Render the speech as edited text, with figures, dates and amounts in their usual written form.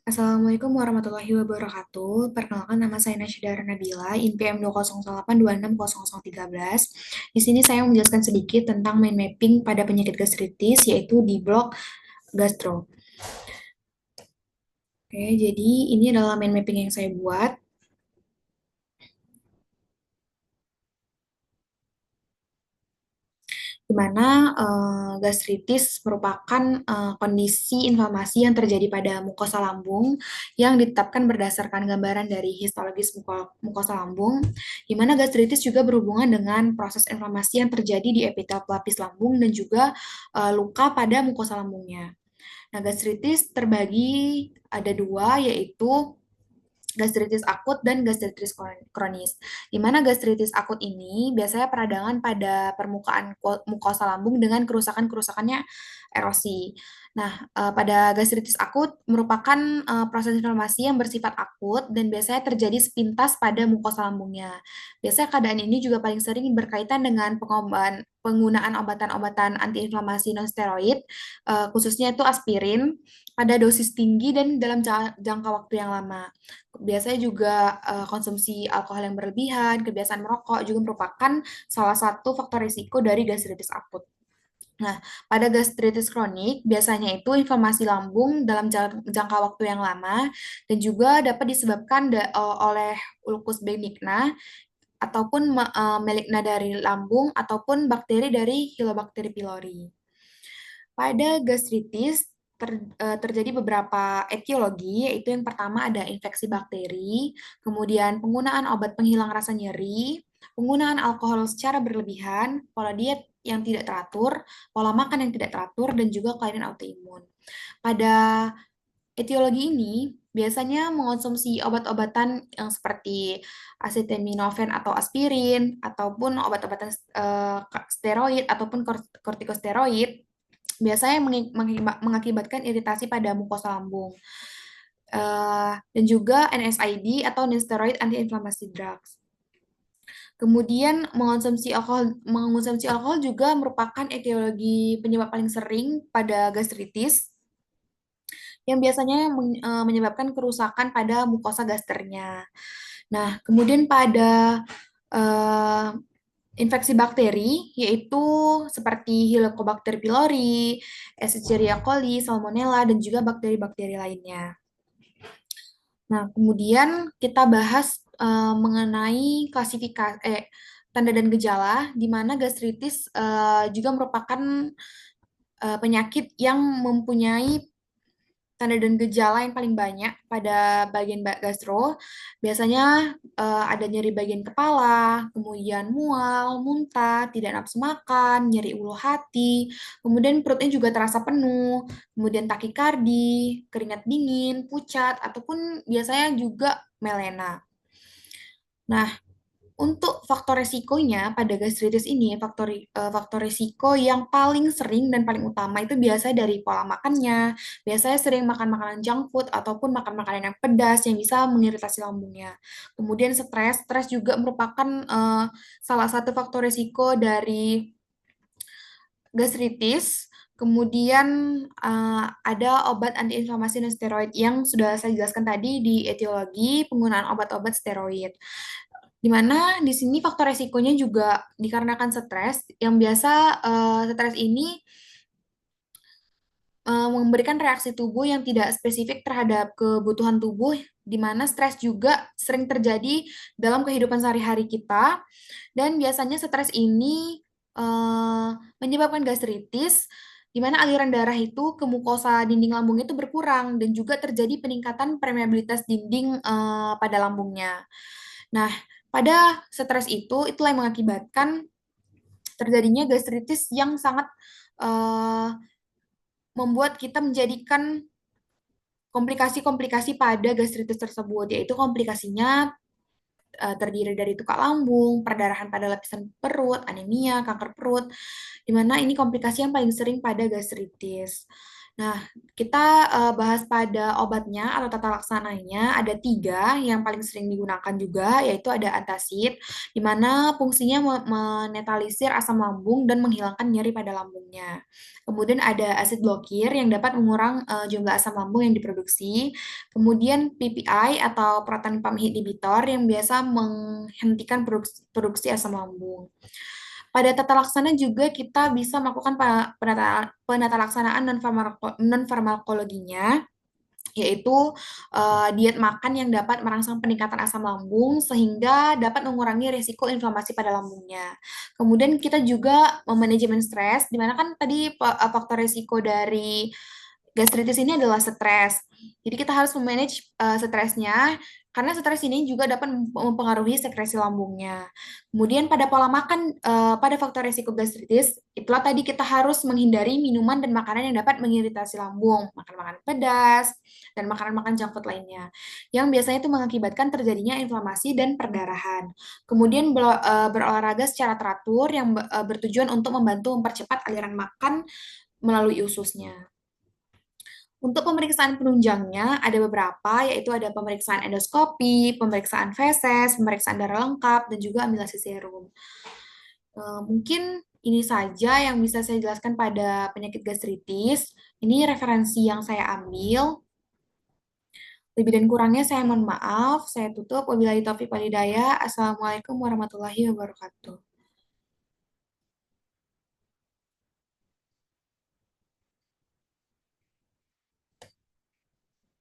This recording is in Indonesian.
Assalamualaikum warahmatullahi wabarakatuh. Perkenalkan nama saya Nasyidara Nabila, INPM 208260013. Di sini saya menjelaskan sedikit tentang mind mapping pada penyakit gastritis, yaitu di blok gastro. Oke, jadi ini adalah mind mapping yang saya buat. Di mana gastritis merupakan kondisi inflamasi yang terjadi pada mukosa lambung yang ditetapkan berdasarkan gambaran dari histologis mukosa lambung, di mana gastritis juga berhubungan dengan proses inflamasi yang terjadi di epitel pelapis lambung dan juga luka pada mukosa lambungnya. Nah, gastritis terbagi ada dua, yaitu gastritis akut dan gastritis kronis. Di mana gastritis akut ini biasanya peradangan pada permukaan mukosa lambung dengan kerusakan-kerusakannya erosi. Nah, pada gastritis akut merupakan proses inflamasi yang bersifat akut dan biasanya terjadi sepintas pada mukosa lambungnya. Biasanya keadaan ini juga paling sering berkaitan dengan penggunaan obatan-obatan antiinflamasi non-steroid, khususnya itu aspirin, pada dosis tinggi dan dalam jangka waktu yang lama. Biasanya juga konsumsi alkohol yang berlebihan, kebiasaan merokok juga merupakan salah satu faktor risiko dari gastritis akut. Nah, pada gastritis kronik biasanya itu inflamasi lambung dalam jangka waktu yang lama dan juga dapat disebabkan oleh ulkus benigna ataupun maligna dari lambung ataupun bakteri dari Helicobacter pylori. Pada gastritis terjadi beberapa etiologi, yaitu yang pertama ada infeksi bakteri, kemudian penggunaan obat penghilang rasa nyeri, penggunaan alkohol secara berlebihan, pola diet yang tidak teratur, pola makan yang tidak teratur, dan juga kelainan autoimun. Pada etiologi ini biasanya mengonsumsi obat-obatan yang seperti acetaminophen atau aspirin, ataupun obat-obatan steroid ataupun kortikosteroid biasanya mengakibatkan iritasi pada mukosa lambung. Dan juga NSAID atau non-steroid anti-inflammatory drugs. Kemudian mengonsumsi alkohol juga merupakan etiologi penyebab paling sering pada gastritis yang biasanya menyebabkan kerusakan pada mukosa gasternya. Nah, kemudian pada eh, infeksi bakteri, yaitu seperti Helicobacter pylori, Escherichia coli, Salmonella, dan juga bakteri-bakteri lainnya. Nah, kemudian kita bahas mengenai tanda dan gejala, di mana gastritis juga merupakan penyakit yang mempunyai tanda dan gejala yang paling banyak pada bagian gastro, biasanya ada nyeri bagian kepala, kemudian mual, muntah, tidak nafsu makan, nyeri ulu hati, kemudian perutnya juga terasa penuh, kemudian takikardi, keringat dingin, pucat, ataupun biasanya juga melena. Nah, untuk faktor resikonya pada gastritis ini, faktor resiko yang paling sering dan paling utama itu biasanya dari pola makannya. Biasanya sering makan makanan junk food ataupun makan makanan yang pedas yang bisa mengiritasi lambungnya. Kemudian stres juga merupakan salah satu faktor resiko dari gastritis. Kemudian ada obat antiinflamasi dan steroid yang sudah saya jelaskan tadi di etiologi penggunaan obat-obat steroid. Di mana di sini faktor resikonya juga dikarenakan stres, yang biasa stres ini memberikan reaksi tubuh yang tidak spesifik terhadap kebutuhan tubuh, di mana stres juga sering terjadi dalam kehidupan sehari-hari kita, dan biasanya stres ini menyebabkan gastritis, di mana aliran darah itu ke mukosa dinding lambung itu berkurang, dan juga terjadi peningkatan permeabilitas dinding pada lambungnya. Nah, pada stres itulah yang mengakibatkan terjadinya gastritis yang sangat eh, membuat kita menjadikan komplikasi-komplikasi pada gastritis tersebut, yaitu komplikasinya terdiri dari tukak lambung, perdarahan pada lapisan perut, anemia, kanker perut, di mana ini komplikasi yang paling sering pada gastritis. Nah, kita bahas pada obatnya atau tata laksananya ada tiga yang paling sering digunakan juga, yaitu ada antacid, di mana fungsinya menetralisir asam lambung dan menghilangkan nyeri pada lambungnya. Kemudian ada asid blokir yang dapat mengurang jumlah asam lambung yang diproduksi. Kemudian PPI atau proton pump inhibitor yang biasa menghentikan produksi asam lambung. Pada tata laksana juga kita bisa melakukan penata laksanaan non-farmakologinya, yaitu diet makan yang dapat merangsang peningkatan asam lambung sehingga dapat mengurangi risiko inflamasi pada lambungnya. Kemudian kita juga manajemen stres, di mana kan tadi faktor risiko dari gastritis ini adalah stres. Jadi kita harus memanage stresnya karena stres ini juga dapat mempengaruhi sekresi lambungnya. Kemudian pada pola makan, pada faktor risiko gastritis, itulah tadi kita harus menghindari minuman dan makanan yang dapat mengiritasi lambung, makan makanan pedas, dan makanan-makanan junk food lainnya, yang biasanya itu mengakibatkan terjadinya inflamasi dan perdarahan. Kemudian berolahraga secara teratur yang bertujuan untuk membantu mempercepat aliran makan melalui ususnya. Untuk pemeriksaan penunjangnya ada beberapa, yaitu ada pemeriksaan endoskopi, pemeriksaan feses, pemeriksaan darah lengkap, dan juga amilase serum. Mungkin ini saja yang bisa saya jelaskan pada penyakit gastritis. Ini referensi yang saya ambil. Lebih dan kurangnya saya mohon maaf. Saya tutup. Wabillahi taufiq walhidayah. Assalamualaikum warahmatullahi wabarakatuh.